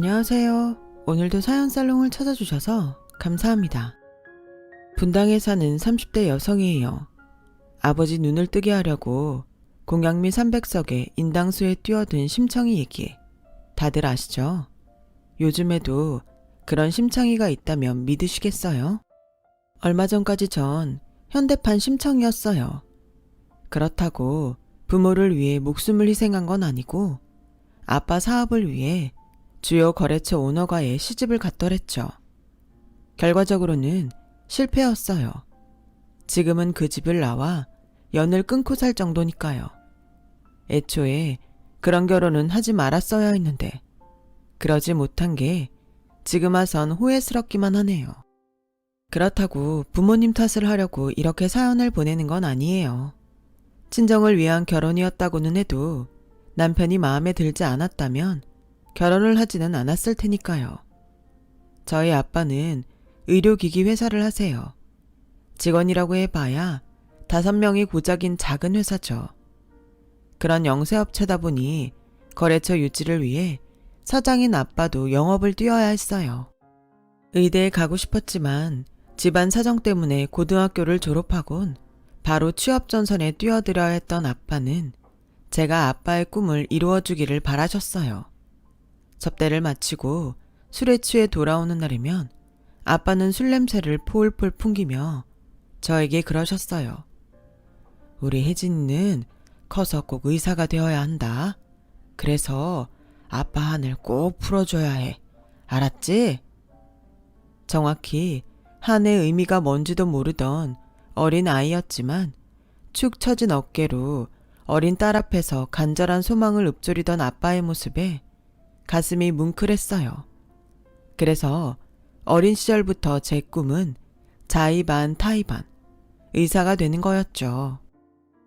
안녕하세요. 오늘도 사연살롱을 찾아주셔서 감사합니다. 분당에 사는 30대 여성이에요. 아버지 눈을 뜨게 하려고 공양미 300석의 인당수에 뛰어든 심청이 얘기 다들 아시죠? 요즘에도 그런 심청이가 있다면 믿으시겠어요? 얼마 전까지 전 현대판 심청이었어요. 그렇다고 부모를 위해 목숨을 희생한 건 아니고 아빠 사업을 위해 주요 거래처 오너가의 시집을 갔더랬죠. 결과적으로는 실패였어요. 지금은 그 집을 나와 연을 끊고 살 정도니까요. 애초에 그런 결혼은 하지 말았어야 했는데 그러지 못한 게 지금 와선 후회스럽기만 하네요. 그렇다고 부모님 탓을 하려고 이렇게 사연을 보내는 건 아니에요. 친정을 위한 결혼이었다고는 해도 남편이 마음에 들지 않았다면 결혼을 하지는 않았을 테니까요. 저희 아빠는 의료기기 회사를 하세요. 직원이라고 해봐야 5명이 고작인 작은 회사죠. 그런 영세업체다 보니 거래처 유지를 위해 사장인 아빠도 영업을 뛰어야 했어요. 의대에 가고 싶었지만 집안 사정 때문에 고등학교를 졸업하곤 바로 취업 전선에 뛰어들어야 했던 아빠는 제가 아빠의 꿈을 이루어주기를 바라셨어요. 접대를 마치고 술에 취해 돌아오는 날이면 아빠는 술 냄새를 폴폴 풍기며 저에게 그러셨어요. 우리 혜진이는 커서 꼭 의사가 되어야 한다. 그래서 아빠 한을 꼭 풀어줘야 해. 알았지? 정확히 한의 의미가 뭔지도 모르던 어린 아이였지만 축 처진 어깨로 어린 딸 앞에서 간절한 소망을 읊조리던 아빠의 모습에 가슴이 뭉클했어요. 그래서 어린 시절부터 제 꿈은 자의 반 타의 반 의사가 되는 거였죠.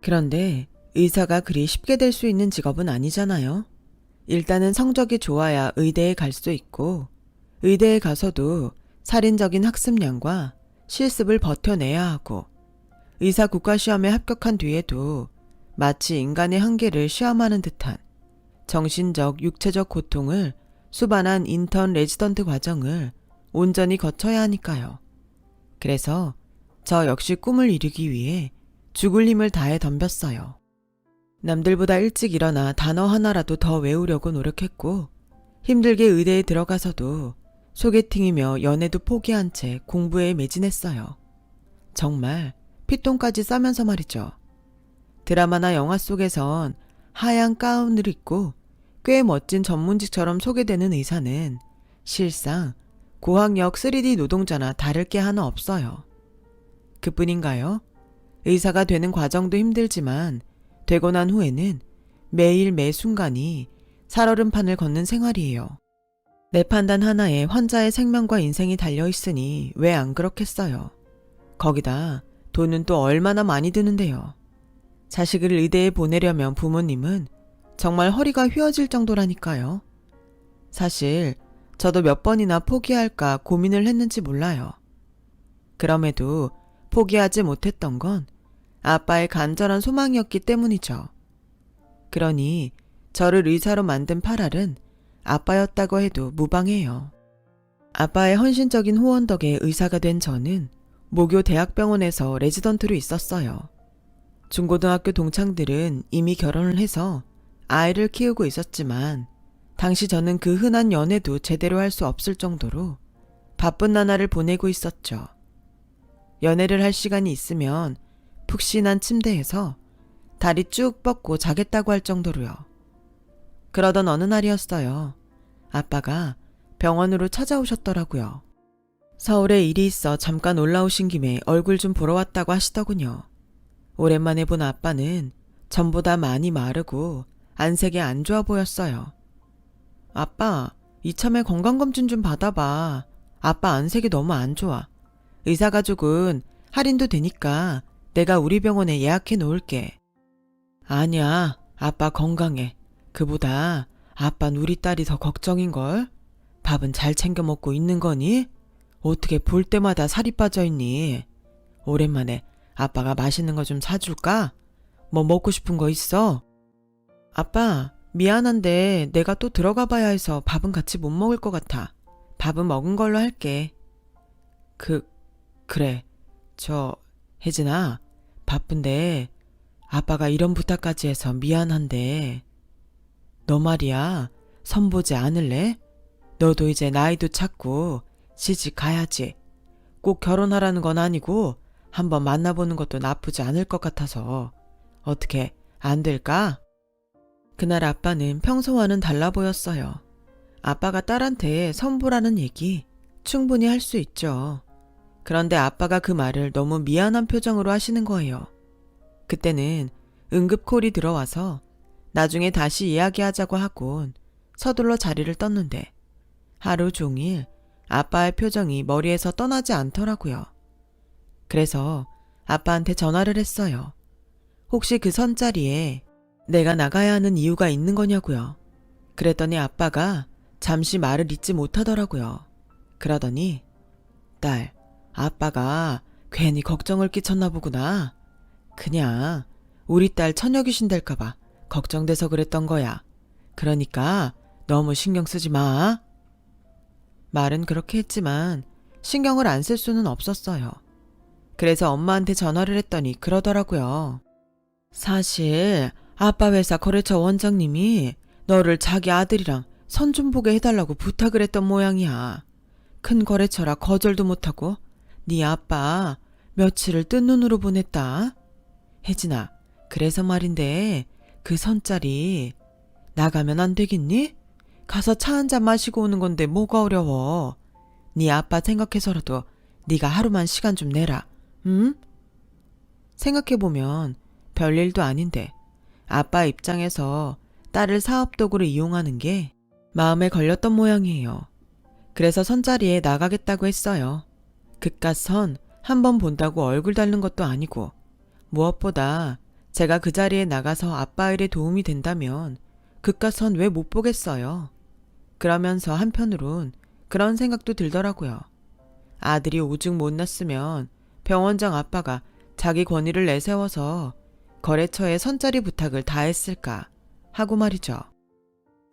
그런데 의사가 그리 쉽게 될 수 있는 직업은 아니잖아요. 일단은 성적이 좋아야 의대에 갈 수 있고 의대에 가서도 살인적인 학습량과 실습을 버텨내야 하고 의사 국가시험에 합격한 뒤에도 마치 인간의 한계를 시험하는 듯한 정신적, 육체적 고통을 수반한 인턴 레지던트 과정을 온전히 거쳐야 하니까요. 그래서 저 역시 꿈을 이루기 위해 죽을 힘을 다해 덤볐어요. 남들보다 일찍 일어나 단어 하나라도 더 외우려고 노력했고 힘들게 의대에 들어가서도 소개팅이며 연애도 포기한 채 공부에 매진했어요. 정말 피똥까지 싸면서 말이죠. 드라마나 영화 속에선 하얀 가운을 입고 꽤 멋진 전문직처럼 소개되는 의사는 실상 고학력 3D 노동자나 다를 게 하나 없어요. 그뿐인가요? 의사가 되는 과정도 힘들지만 되고 난 후에는 매일 매 순간이 살얼음판을 걷는 생활이에요. 내 판단 하나에 환자의 생명과 인생이 달려있으니 왜 안 그렇겠어요. 거기다 돈은 또 얼마나 많이 드는데요. 자식을 의대에 보내려면 부모님은 정말 허리가 휘어질 정도라니까요. 사실 저도 몇 번이나 포기할까 고민을 했는지 몰라요. 그럼에도 포기하지 못했던 건 아빠의 간절한 소망이었기 때문이죠. 그러니 저를 의사로 만든 팔알은 아빠였다고 해도 무방해요. 아빠의 헌신적인 후원 덕에 의사가 된 저는 모교 대학병원에서 레지던트로 있었어요. 중고등학교 동창들은 이미 결혼을 해서 아이를 키우고 있었지만 당시 저는 그 흔한 연애도 제대로 할 수 없을 정도로 바쁜 나날을 보내고 있었죠. 연애를 할 시간이 있으면 푹신한 침대에서 다리 쭉 뻗고 자겠다고 할 정도로요. 그러던 어느 날이었어요. 아빠가 병원으로 찾아오셨더라고요. 서울에 일이 있어 잠깐 올라오신 김에 얼굴 좀 보러 왔다고 하시더군요. 오랜만에 본 아빠는 전보다 많이 마르고 안색이 안 좋아 보였어요. 아빠, 이참에 건강검진 좀 받아봐. 아빠 안색이 너무 안 좋아. 의사 가족은 할인도 되니까 내가 우리 병원에 예약해 놓을게. 아니야, 아빠 건강해. 그보다 아빠는 우리 딸이 더 걱정인걸. 밥은 잘 챙겨 먹고 있는 거니? 어떻게 볼 때마다 살이 빠져있니? 오랜만에 아빠가 맛있는 거 좀 사줄까? 뭐 먹고 싶은 거 있어? 아빠, 미안한데 내가 또 들어가 봐야 해서 밥은 같이 못 먹을 것 같아. 밥은 먹은 걸로 할게. 그래. 혜진아, 바쁜데 아빠가 이런 부탁까지 해서 미안한데 너 말이야, 선보지 않을래? 너도 이제 나이도 찼고 시집 가야지. 꼭 결혼하라는 건 아니고 한번 만나보는 것도 나쁘지 않을 것 같아서 어떻게 안 될까? 그날 아빠는 평소와는 달라 보였어요. 아빠가 딸한테 선보라는 얘기 충분히 할 수 있죠. 그런데 아빠가 그 말을 너무 미안한 표정으로 하시는 거예요. 그때는 응급콜이 들어와서 나중에 다시 이야기하자고 하곤 서둘러 자리를 떴는데 하루 종일 아빠의 표정이 머리에서 떠나지 않더라고요. 그래서 아빠한테 전화를 했어요. 혹시 그 선자리에 내가 나가야 하는 이유가 있는 거냐고요. 그랬더니 아빠가 잠시 말을 잇지 못하더라고요. 그러더니 딸, 아빠가 괜히 걱정을 끼쳤나 보구나. 그냥 우리 딸 처녀 귀신 될까봐 걱정돼서 그랬던 거야. 그러니까 너무 신경 쓰지 마. 말은 그렇게 했지만 신경을 안 쓸 수는 없었어요. 그래서 엄마한테 전화를 했더니 그러더라고요. 사실 아빠 회사 거래처 원장님이 너를 자기 아들이랑 선 좀 보게 해달라고 부탁을 했던 모양이야. 큰 거래처라 거절도 못하고 네 아빠 며칠을 뜬 눈으로 보냈다. 혜진아, 그래서 말인데 그 선짜리 나가면 안 되겠니? 가서 차 한 잔 마시고 오는 건데 뭐가 어려워. 네 아빠 생각해서라도 네가 하루만 시간 좀 내라. 응? 생각해보면 별일도 아닌데 아빠 입장에서 딸을 사업도구로 이용하는 게 마음에 걸렸던 모양이에요. 그래서 선자리에 나가겠다고 했어요. 그깟 선 한 번 본다고 얼굴 닳는 것도 아니고 무엇보다 제가 그 자리에 나가서 아빠 일에 도움이 된다면 그깟 선 왜 못 보겠어요. 그러면서 한편으론 그런 생각도 들더라고요. 아들이 오죽 못났으면 병원장 아빠가 자기 권위를 내세워서 거래처에 선자리 부탁을 다 했을까 하고 말이죠.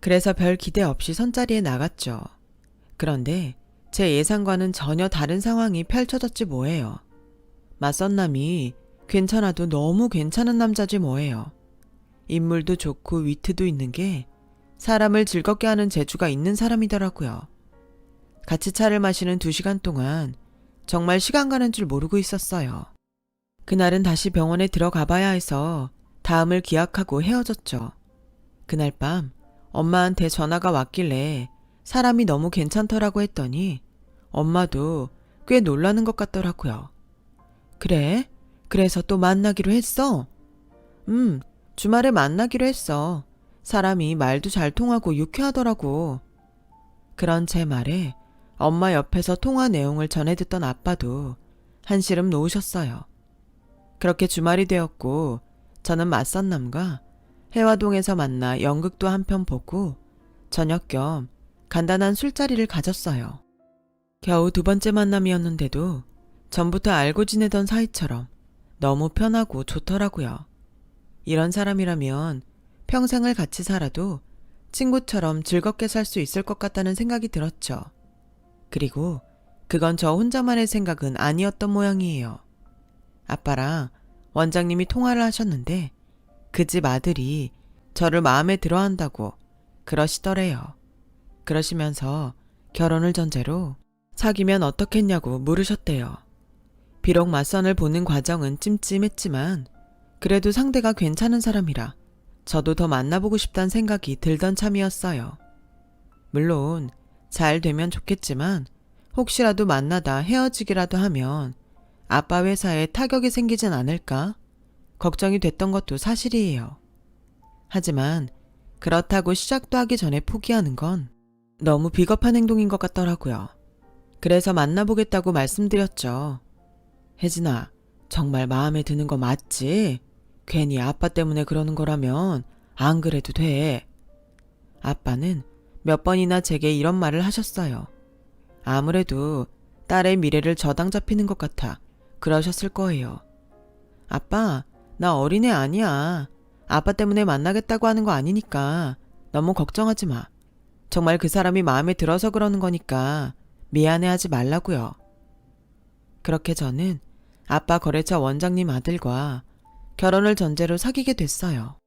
그래서 별 기대 없이 선자리에 나갔죠. 그런데 제 예상과는 전혀 다른 상황이 펼쳐졌지 뭐예요. 맞선 남이 괜찮아도 너무 괜찮은 남자지 뭐예요. 인물도 좋고 위트도 있는 게 사람을 즐겁게 하는 재주가 있는 사람이더라고요. 같이 차를 마시는 2시간 동안 정말 시간 가는 줄 모르고 있었어요. 그날은 다시 병원에 들어가 봐야 해서 다음을 기약하고 헤어졌죠. 그날 밤 엄마한테 전화가 왔길래 사람이 너무 괜찮더라고 했더니 엄마도 꽤 놀라는 것 같더라고요. 그래? 그래서 또 만나기로 했어? 주말에 만나기로 했어. 사람이 말도 잘 통하고 유쾌하더라고. 그런 제 말에 엄마 옆에서 통화 내용을 전해 듣던 아빠도 한시름 놓으셨어요. 그렇게 주말이 되었고 저는 맞선 남과 해화동에서 만나 연극도 한 편 보고 저녁 겸 간단한 술자리를 가졌어요. 겨우 2번째 만남이었는데도 전부터 알고 지내던 사이처럼 너무 편하고 좋더라고요. 이런 사람이라면 평생을 같이 살아도 친구처럼 즐겁게 살 수 있을 것 같다는 생각이 들었죠. 그리고 그건 저 혼자만의 생각은 아니었던 모양이에요. 아빠랑 원장님이 통화를 하셨는데 그 집 아들이 저를 마음에 들어 한다고 그러시더래요. 그러시면서 결혼을 전제로 사귀면 어떻겠냐고 물으셨대요. 비록 맞선을 보는 과정은 찜찜했지만 그래도 상대가 괜찮은 사람이라 저도 더 만나보고 싶다는 생각이 들던 참이었어요. 물론 잘 되면 좋겠지만 혹시라도 만나다 헤어지기라도 하면 아빠 회사에 타격이 생기진 않을까 걱정이 됐던 것도 사실이에요. 하지만 그렇다고 시작도 하기 전에 포기하는 건 너무 비겁한 행동인 것 같더라고요. 그래서 만나보겠다고 말씀드렸죠. 혜진아, 정말 마음에 드는 거 맞지? 괜히 아빠 때문에 그러는 거라면 안 그래도 돼. 아빠는 몇 번이나 제게 이런 말을 하셨어요. 아무래도 딸의 미래를 저당 잡히는 것 같아 그러셨을 거예요. 아빠, 나 어린애 아니야. 아빠 때문에 만나겠다고 하는 거 아니니까 너무 걱정하지 마. 정말 그 사람이 마음에 들어서 그러는 거니까 미안해하지 말라고요. 그렇게 저는 아빠 거래처 원장님 아들과 결혼을 전제로 사귀게 됐어요.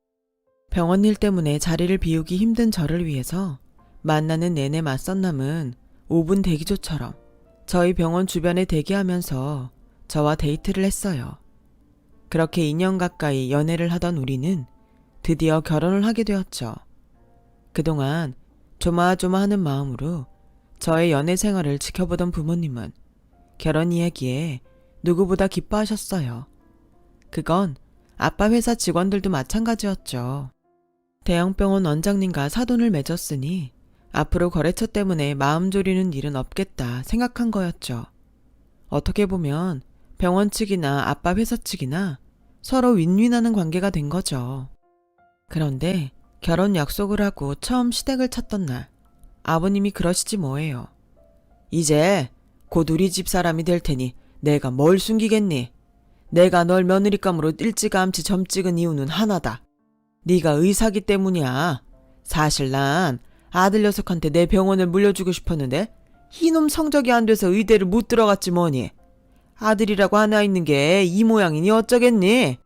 병원 일 때문에 자리를 비우기 힘든 저를 위해서 만나는 내내 맞선 남은 5분 대기조처럼 저희 병원 주변에 대기하면서 저와 데이트를 했어요. 그렇게 2년 가까이 연애를 하던 우리는 드디어 결혼을 하게 되었죠. 그동안 조마조마하는 마음으로 저의 연애 생활을 지켜보던 부모님은 결혼 이야기에 누구보다 기뻐하셨어요. 그건 아빠 회사 직원들도 마찬가지였죠. 대형병원 원장님과 사돈을 맺었으니 앞으로 거래처 때문에 마음 졸이는 일은 없겠다 생각한 거였죠. 어떻게 보면 병원 측이나 아빠 회사 측이나 서로 윈윈하는 관계가 된 거죠. 그런데 결혼 약속을 하고 처음 시댁을 찾던 날 아버님이 그러시지 뭐예요. 이제 곧 우리 집 사람이 될 테니 내가 뭘 숨기겠니? 내가 널 며느리감으로 일찌감치 점 찍은 이유는 하나다. 네가 의사기 때문이야. 사실 난 아들 녀석한테 내 병원을 물려주고 싶었는데 이놈 성적이 안 돼서 의대를 못 들어갔지 뭐니. 아들이라고 하나 있는 게 이 모양이니 어쩌겠니?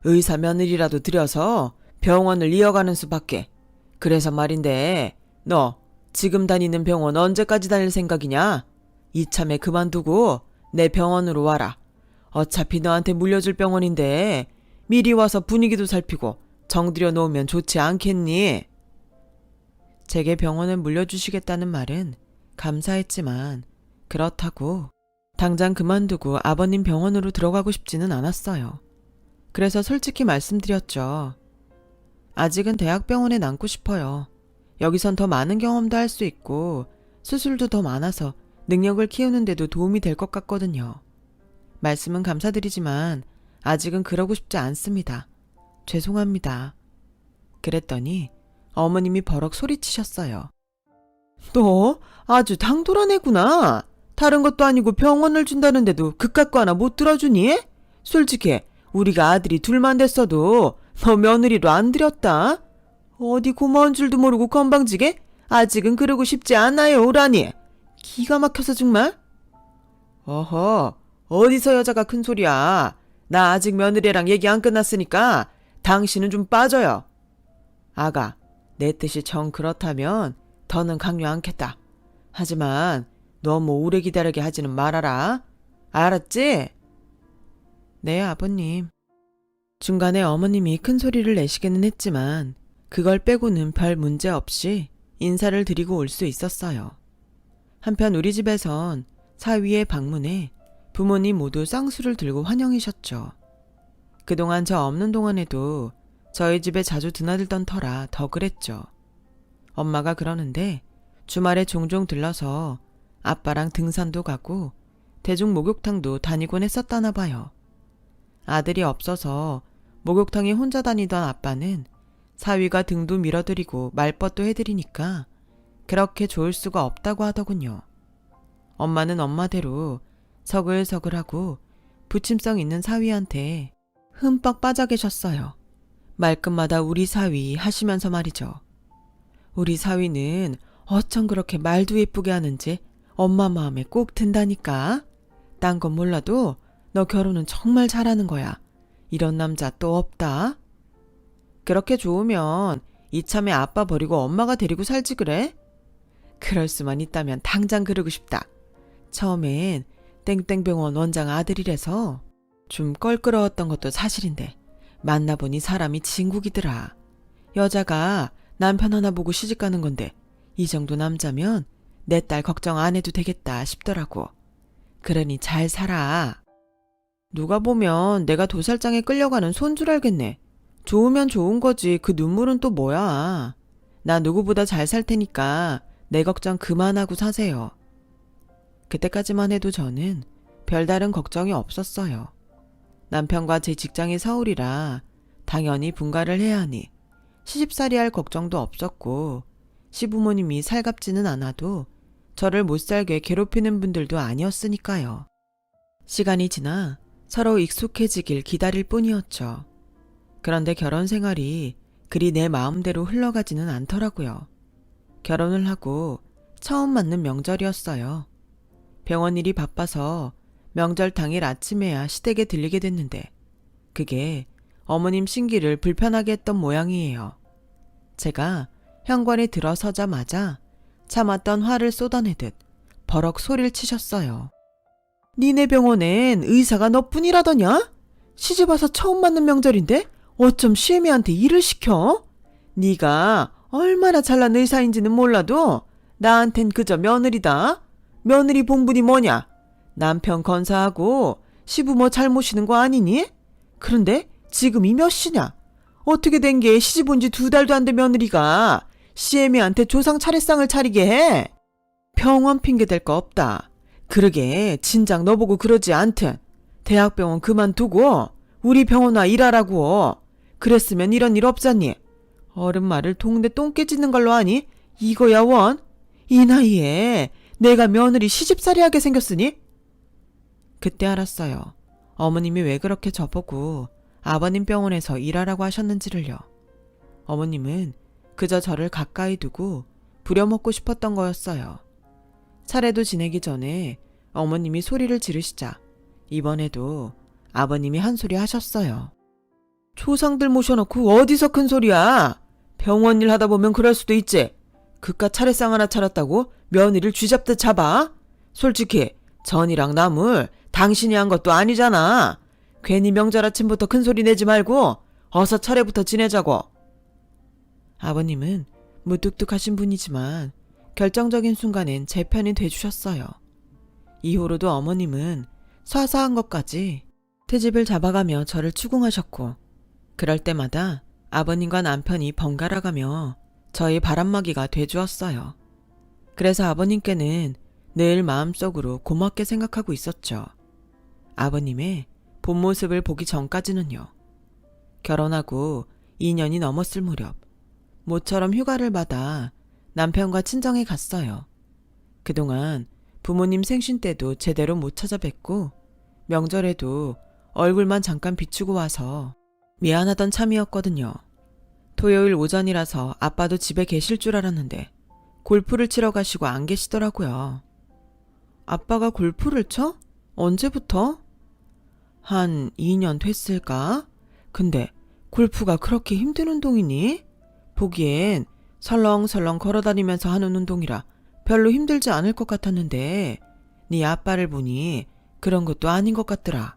의사 며느리라도 들여서 병원을 이어가는 수밖에. 그래서 말인데 너 지금 다니는 병원 언제까지 다닐 생각이냐? 이참에 그만두고 내 병원으로 와라. 어차피 너한테 물려줄 병원인데 미리 와서 분위기도 살피고 정들여 놓으면 좋지 않겠니? 제게 병원을 물려주시겠다는 말은 감사했지만 그렇다고 당장 그만두고 아버님 병원으로 들어가고 싶지는 않았어요. 그래서 솔직히 말씀드렸죠. 아직은 대학병원에 남고 싶어요. 여기선 더 많은 경험도 할 수 있고 수술도 더 많아서 능력을 키우는 데도 도움이 될 것 같거든요. 말씀은 감사드리지만 아직은 그러고 싶지 않습니다. 죄송합니다. 그랬더니 어머님이 버럭 소리치셨어요. 너 아주 당돌한 애구나. 다른 것도 아니고 병원을 준다는데도 그깟 거 하나 못 들어주니? 솔직히 우리가 아들이 둘만 됐어도 너 며느리로 안 들였다. 어디 고마운 줄도 모르고 건방지게 아직은 그러고 싶지 않아요 오라니. 기가 막혀서 정말. 어허, 어디서 여자가 큰 소리야. 나 아직 며느리랑 얘기 안 끝났으니까 당신은 좀 빠져요. 아가, 내 뜻이 정 그렇다면 더는 강요 않겠다. 하지만 너무 오래 기다리게 하지는 말아라. 알았지? 네, 아버님. 중간에 어머님이 큰 소리를 내시기는 했지만 그걸 빼고는 별 문제 없이 인사를 드리고 올 수 있었어요. 한편 우리 집에선 사위의 방문에 부모님 모두 쌍수를 들고 환영이셨죠. 그동안 저 없는 동안에도 저희 집에 자주 드나들던 터라 더 그랬죠. 엄마가 그러는데 주말에 종종 들러서 아빠랑 등산도 가고 대중 목욕탕도 다니곤 했었다나 봐요. 아들이 없어서 목욕탕에 혼자 다니던 아빠는 사위가 등도 밀어드리고 말벗도 해드리니까 그렇게 좋을 수가 없다고 하더군요. 엄마는 엄마대로 서글서글하고 부침성 있는 사위한테 흠뻑 빠져 계셨어요. 말끝마다 우리 사위 하시면서 말이죠. 우리 사위는 어쩜 그렇게 말도 예쁘게 하는지 엄마 마음에 꼭 든다니까. 딴 건 몰라도 너 결혼은 정말 잘하는 거야. 이런 남자 또 없다. 그렇게 좋으면 이참에 아빠 버리고 엄마가 데리고 살지 그래? 그럴 수만 있다면 당장 그러고 싶다. 처음엔 땡땡병원 원장 아들이라서 좀 껄끄러웠던 것도 사실인데 만나보니 사람이 진국이더라. 여자가 남편 하나 보고 시집가는 건데 이 정도 남자면 내 딸 걱정 안 해도 되겠다 싶더라고. 그러니 잘 살아. 누가 보면 내가 도살장에 끌려가는 손 줄 알겠네. 좋으면 좋은 거지 그 눈물은 또 뭐야. 나 누구보다 잘 살 테니까 내 걱정 그만하고 사세요. 그때까지만 해도 저는 별다른 걱정이 없었어요. 남편과 제 직장이 서울이라 당연히 분가를 해야 하니 시집살이 할 걱정도 없었고 시부모님이 살갑지는 않아도 저를 못살게 괴롭히는 분들도 아니었으니까요. 시간이 지나 서로 익숙해지길 기다릴 뿐이었죠. 그런데 결혼 생활이 그리 내 마음대로 흘러가지는 않더라고요. 결혼을 하고 처음 맞는 명절이었어요. 병원 일이 바빠서 명절 당일 아침에야 시댁에 들리게 됐는데 그게 어머님 신기를 불편하게 했던 모양이에요. 제가 현관에 들어서자마자 참았던 화를 쏟아내듯 버럭 소리를 치셨어요. 니네 병원엔 의사가 너뿐이라더냐? 시집와서 처음 맞는 명절인데 어쩜 시애미한테 일을 시켜? 네가 얼마나 잘난 의사인지는 몰라도 나한텐 그저 며느리다. 며느리 본분이 뭐냐? 남편 건사하고 시부모 잘 모시는 거 아니니? 그런데 지금이 몇 시냐? 어떻게 된 게 시집 온 지 2달도 안 된 며느리가 시애미한테 조상 차례상을 차리게 해? 병원 핑계 댈 거 없다. 그러게 진작 너보고 그러지 않든 대학병원 그만두고 우리 병원 와 일하라고. 그랬으면 이런 일 없잖니. 어른 말을 동네 똥 깨지는 걸로 하니? 이거야 원? 이 나이에 내가 며느리 시집살이 하게 생겼으니? 그때 알았어요. 어머님이 왜 그렇게 저보고 아버님 병원에서 일하라고 하셨는지를요. 어머님은 그저 저를 가까이 두고 부려먹고 싶었던 거였어요. 차례도 지내기 전에 어머님이 소리를 지르시자 이번에도 아버님이 한 소리 하셨어요. 조상들 모셔놓고 어디서 큰 소리야? 병원 일 하다 보면 그럴 수도 있지. 그깟 차례상 하나 차렸다고 며느리를 쥐잡듯 잡아? 솔직히 전이랑 나물 당신이 한 것도 아니잖아. 괜히 명절 아침부터 큰 소리 내지 말고 어서 차례부터 지내자고. 아버님은 무뚝뚝하신 분이지만 결정적인 순간엔 제 편이 돼주셨어요. 이후로도 어머님은 사사한 것까지 트집을 잡아가며 저를 추궁하셨고 그럴 때마다 아버님과 남편이 번갈아가며 저희 바람막이가 돼주었어요. 그래서 아버님께는 늘 마음속으로 고맙게 생각하고 있었죠. 아버님의 본 모습을 보기 전까지는요. 결혼하고 2년이 넘었을 무렵 모처럼 휴가를 받아 남편과 친정에 갔어요. 그동안 부모님 생신 때도 제대로 못 찾아뵙고 명절에도 얼굴만 잠깐 비추고 와서 미안하던 참이었거든요. 토요일 오전이라서 아빠도 집에 계실 줄 알았는데 골프를 치러 가시고 안 계시더라고요. 아빠가 골프를 쳐? 언제부터? 한 2년 됐을까? 근데 골프가 그렇게 힘든 운동이니? 보기엔 설렁설렁 걸어다니면서 하는 운동이라 별로 힘들지 않을 것 같았는데 네 아빠를 보니 그런 것도 아닌 것 같더라.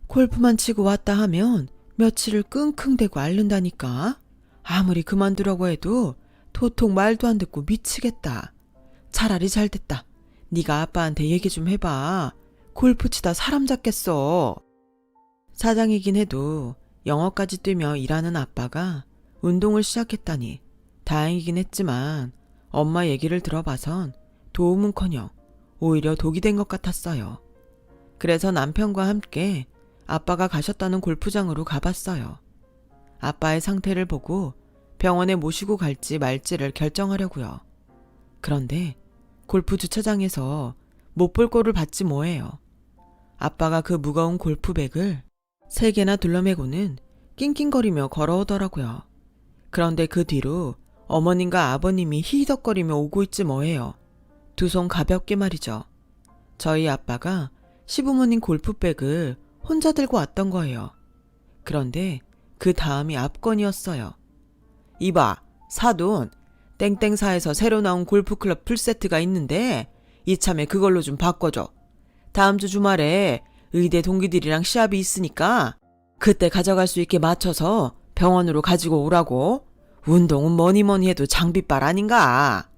골프만 치고 왔다 하면 며칠을 끙끙대고 앓는다니까. 아무리 그만두려고 해도 도통 말도 안 듣고 미치겠다. 차라리 잘됐다. 네가 아빠한테 얘기 좀 해봐. 골프 치다 사람 잡겠어. 사장이긴 해도 영어까지 뛰며 일하는 아빠가 운동을 시작했다니 다행이긴 했지만 엄마 얘기를 들어봐선 도움은커녕 오히려 독이 된 것 같았어요. 그래서 남편과 함께 아빠가 가셨다는 골프장으로 가봤어요. 아빠의 상태를 보고 병원에 모시고 갈지 말지를 결정하려고요. 그런데 골프 주차장에서 못 볼 꼴을 봤지 뭐예요. 아빠가 그 무거운 골프백을 3개나 둘러매고는 낑낑거리며 걸어오더라고요. 그런데 그 뒤로 어머님과 아버님이 히히덕거리며 오고 있지 뭐예요. 두 손 가볍게 말이죠. 저희 아빠가 시부모님 골프백을 혼자 들고 왔던 거예요. 그런데 그 다음이 압권이었어요. 이봐, 사돈, 땡땡사에서 새로 나온 골프클럽 풀세트가 있는데 이참에 그걸로 좀 바꿔줘. 다음 주 주말에 의대 동기들이랑 시합이 있으니까 그때 가져갈 수 있게 맞춰서 병원으로 가지고 오라고. 운동은 뭐니 해도 장비빨 아닌가.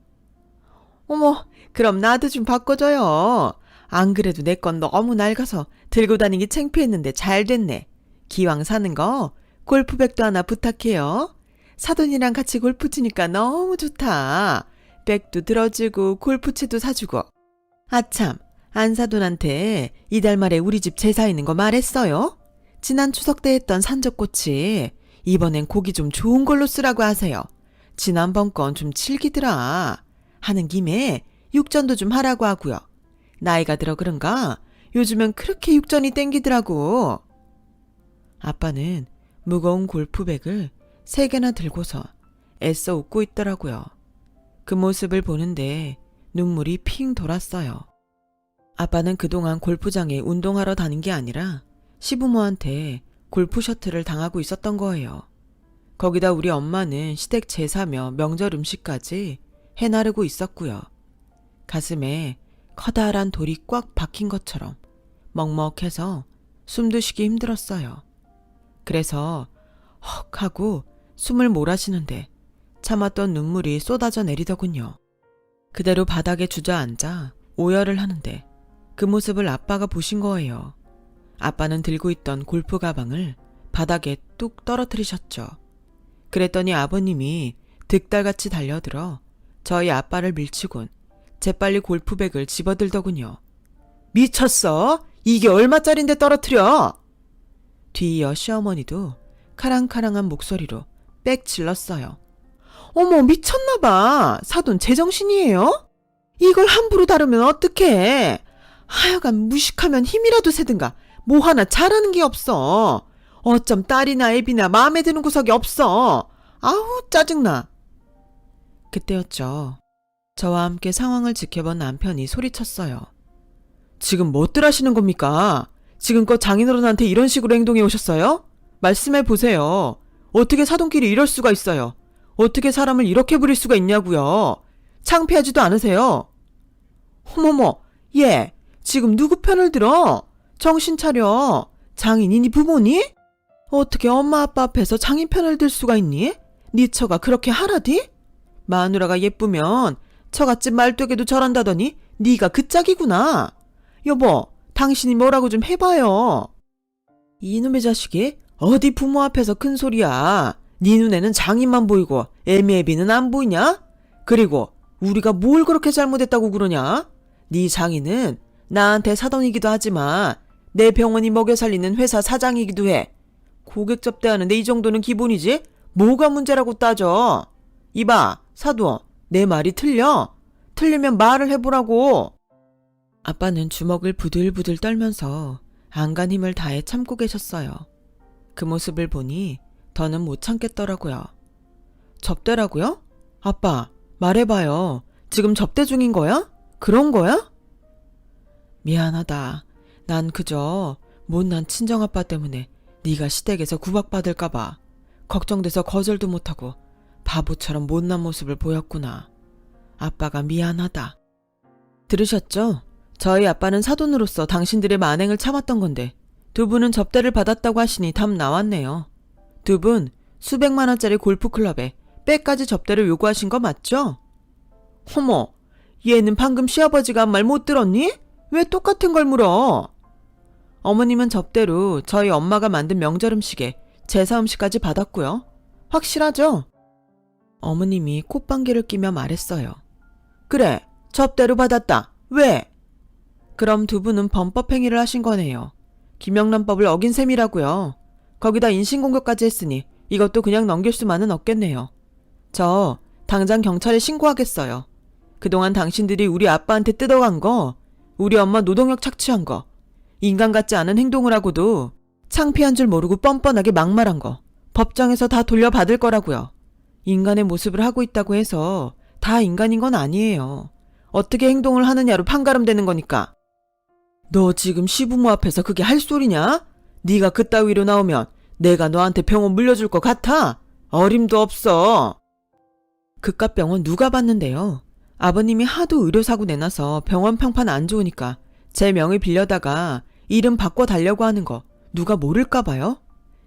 어머, 그럼 나도 좀 바꿔줘요. 안 그래도 내 건 너무 낡아서 들고 다니기 창피했는데 잘 됐네. 기왕 사는 거 골프백도 하나 부탁해요. 사돈이랑 같이 골프 치니까 너무 좋다. 백도 들어주고 골프채도 사주고. 아참, 안사돈한테 이달 말에 우리 집 제사 있는 거 말했어요? 지난 추석 때 했던 산적꼬치 이번엔 고기 좀 좋은 걸로 쓰라고 하세요. 지난번 건 좀 질기더라. 하는 김에 육전도 좀 하라고 하고요. 나이가 들어 그런가 요즘엔 그렇게 육전이 땡기더라고. 아빠는 무거운 골프백을 3개나 들고서 애써 웃고 있더라고요. 그 모습을 보는데 눈물이 핑 돌았어요. 아빠는 그동안 골프장에 운동하러 다닌 게 아니라 시부모한테 골프 셔틀을 당하고 있었던 거예요. 거기다 우리 엄마는 시댁 제사며 명절 음식까지 해나르고 있었고요. 가슴에 커다란 돌이 꽉 박힌 것처럼 먹먹해서 숨도 쉬기 힘들었어요. 그래서 헉 하고 숨을 몰아쉬는데 참았던 눈물이 쏟아져 내리더군요. 그대로 바닥에 주저앉아 오열을 하는데 그 모습을 아빠가 보신 거예요. 아빠는 들고 있던 골프 가방을 바닥에 뚝 떨어뜨리셨죠. 그랬더니 아버님이 득달같이 달려들어 저희 아빠를 밀치곤 재빨리 골프백을 집어들더군요. 미쳤어? 이게 얼마짜린데 떨어뜨려? 뒤이어 시어머니도 카랑카랑한 목소리로 빽 질렀어요. 어머, 미쳤나봐. 사돈 제정신이에요? 이걸 함부로 다루면 어떡해. 하여간 무식하면 힘이라도 세든가 뭐 하나 잘하는 게 없어. 어쩜 딸이나 애비나 마음에 드는 구석이 없어. 아우 짜증나. 그때였죠. 저와 함께 상황을 지켜본 남편이 소리쳤어요. 지금 뭐들 하시는 겁니까? 지금껏 장인어른한테 이런 식으로 행동해 오셨어요? 말씀해 보세요. 어떻게 사돈끼리 이럴 수가 있어요? 어떻게 사람을 이렇게 부릴 수가 있냐고요? 창피하지도 않으세요? 어머머, 얘 지금 누구 편을 들어? 정신 차려. 장인이니 부모니? 어떻게 엄마 아빠 앞에서 장인 편을 들 수가 있니? 네 처가 그렇게 하라디? 마누라가 예쁘면 처갓집 말뚝에도 저런다더니 네가 그 짝이구나. 여보, 당신이 뭐라고 좀 해봐요. 이놈의 자식이 어디 부모 앞에서 큰 소리야. 네 눈에는 장인만 보이고 애미애비는 안 보이냐? 그리고 우리가 뭘 그렇게 잘못했다고 그러냐? 네 장인은 나한테 사돈이기도 하지만 내 병원이 먹여 살리는 회사 사장이기도 해. 고객 접대하는데 이 정도는 기본이지? 뭐가 문제라고 따져? 이봐, 사돈, 내 말이 틀려? 틀리면 말을 해보라고. 아빠는 주먹을 부들부들 떨면서 안간 힘을 다해 참고 계셨어요. 그 모습을 보니 더는 못 참겠더라고요. 접대라고요? 아빠, 말해봐요. 지금 접대 중인 거야? 그런 거야? 미안하다. 난 그저 못난 친정아빠 때문에 네가 시댁에서 구박받을까 봐 걱정돼서 거절도 못하고 바보처럼 못난 모습을 보였구나. 아빠가 미안하다. 들으셨죠? 저희 아빠는 사돈으로서 당신들의 만행을 참았던 건데 두 분은 접대를 받았다고 하시니 답 나왔네요. 두 분 수백만 원짜리 골프클럽에 빼까지 접대를 요구하신 거 맞죠? 어머, 얘는 방금 시아버지가 한 말 못 들었니? 왜 똑같은 걸 물어? 어머님은 접대로 저희 엄마가 만든 명절 음식에 제사 음식까지 받았고요. 확실하죠? 어머님이 콧방귀를 끼며 말했어요. 그래, 접대로 받았다. 왜? 그럼 두 분은 범법행위를 하신 거네요. 김영란법을 어긴 셈이라고요. 거기다 인신공격까지 했으니 이것도 그냥 넘길 수만은 없겠네요. 저 당장 경찰에 신고하겠어요. 그동안 당신들이 우리 아빠한테 뜯어간 거, 우리 엄마 노동력 착취한 거, 인간 같지 않은 행동을 하고도 창피한 줄 모르고 뻔뻔하게 막말한 거 법정에서 다 돌려받을 거라고요. 인간의 모습을 하고 있다고 해서 다 인간인 건 아니에요. 어떻게 행동을 하느냐로 판가름되는 거니까. 너 지금 시부모 앞에서 그게 할 소리냐? 네가 그따위로 나오면 내가 너한테 병원 물려줄 것 같아? 어림도 없어. 그깟 병원 누가 봤는데요? 아버님이 하도 의료사고 내놔서 병원 평판 안 좋으니까 제 명의 빌려다가 이름 바꿔 달려고 하는 거 누가 모를까 봐요?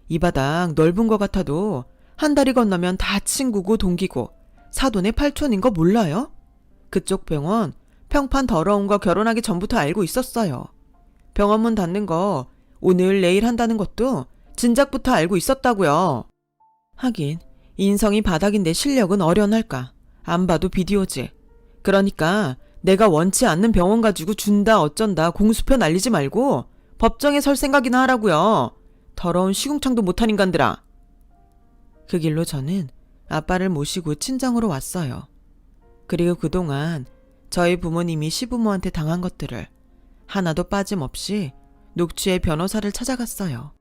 이 바닥 넓은 거 같아도 한 다리 건너면 다 친구고 동기고 사돈의 팔촌인 거 몰라요? 그쪽 병원 평판 더러운 거 결혼하기 전부터 알고 있었어요. 병원 문 닫는 거 오늘 내일 한다는 것도 진작부터 알고 있었다고요. 하긴 인성이 바닥인데 실력은 어련할까. 안 봐도 비디오지. 그러니까 내가 원치 않는 병원 가지고 준다 어쩐다 공수표 날리지 말고 법정에 설 생각이나 하라고요. 더러운 시궁창도 못한 인간들아. 그 길로 저는 아빠를 모시고 친정으로 왔어요. 그리고 그동안 저희 부모님이 시부모한테 당한 것들을 하나도 빠짐없이 녹취의 변호사를 찾아갔어요.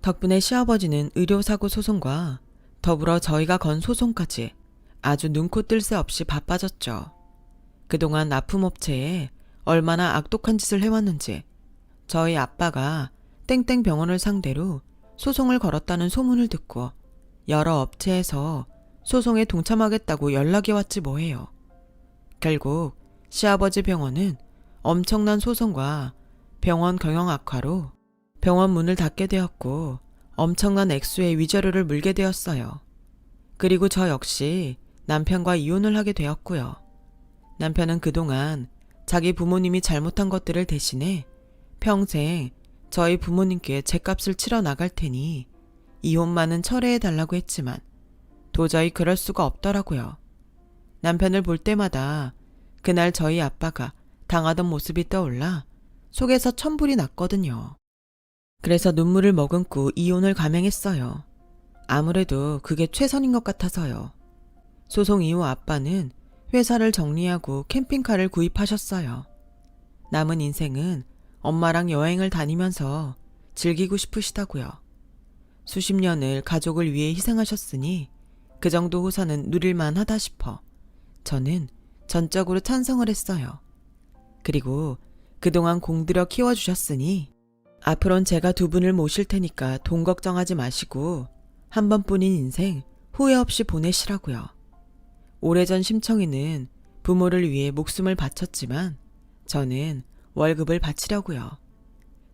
덕분에 시아버지는 의료사고 소송과 더불어 저희가 건 소송까지 아주 눈코 뜰 새 없이 바빠졌죠. 그동안 납품업체에 얼마나 악독한 짓을 해왔는지 저희 아빠가 땡땡 병원을 상대로 소송을 걸었다는 소문을 듣고 여러 업체에서 소송에 동참하겠다고 연락이 왔지 뭐예요. 결국 시아버지 병원은 엄청난 소송과 병원 경영 악화로 병원 문을 닫게 되었고 엄청난 액수의 위자료를 물게 되었어요. 그리고 저 역시 남편과 이혼을 하게 되었고요. 남편은 그동안 자기 부모님이 잘못한 것들을 대신해 평생 저희 부모님께 죗값을 치러 나갈 테니 이혼만은 철회해 달라고 했지만 도저히 그럴 수가 없더라고요. 남편을 볼 때마다 그날 저희 아빠가 당하던 모습이 떠올라 속에서 천불이 났거든요. 그래서 눈물을 머금고 이혼을 감행했어요. 아무래도 그게 최선인 것 같아서요. 소송 이후 아빠는 회사를 정리하고 캠핑카를 구입하셨어요. 남은 인생은 엄마랑 여행을 다니면서 즐기고 싶으시다고요. 수십 년을 가족을 위해 희생하셨으니 그 정도 호사는 누릴만 하다 싶어 저는 전적으로 찬성을 했어요. 그리고 그동안 공들여 키워주셨으니 앞으론 제가 두 분을 모실 테니까 돈 걱정하지 마시고 한 번뿐인 인생 후회 없이 보내시라고요. 오래전 심청이는 부모를 위해 목숨을 바쳤지만 저는 월급을 바치려고요.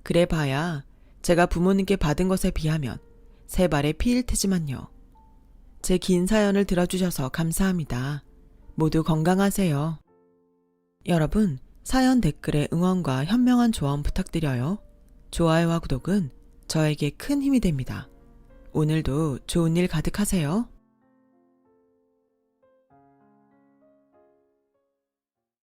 그래 봐야 제가 부모님께 받은 것에 비하면 세 발의 피일 테지만요. 제 긴 사연을 들어주셔서 감사합니다. 모두 건강하세요. 여러분, 사연 댓글에 응원과 현명한 조언 부탁드려요. 좋아요와 구독은 저에게 큰 힘이 됩니다. 오늘도 좋은 일 가득하세요.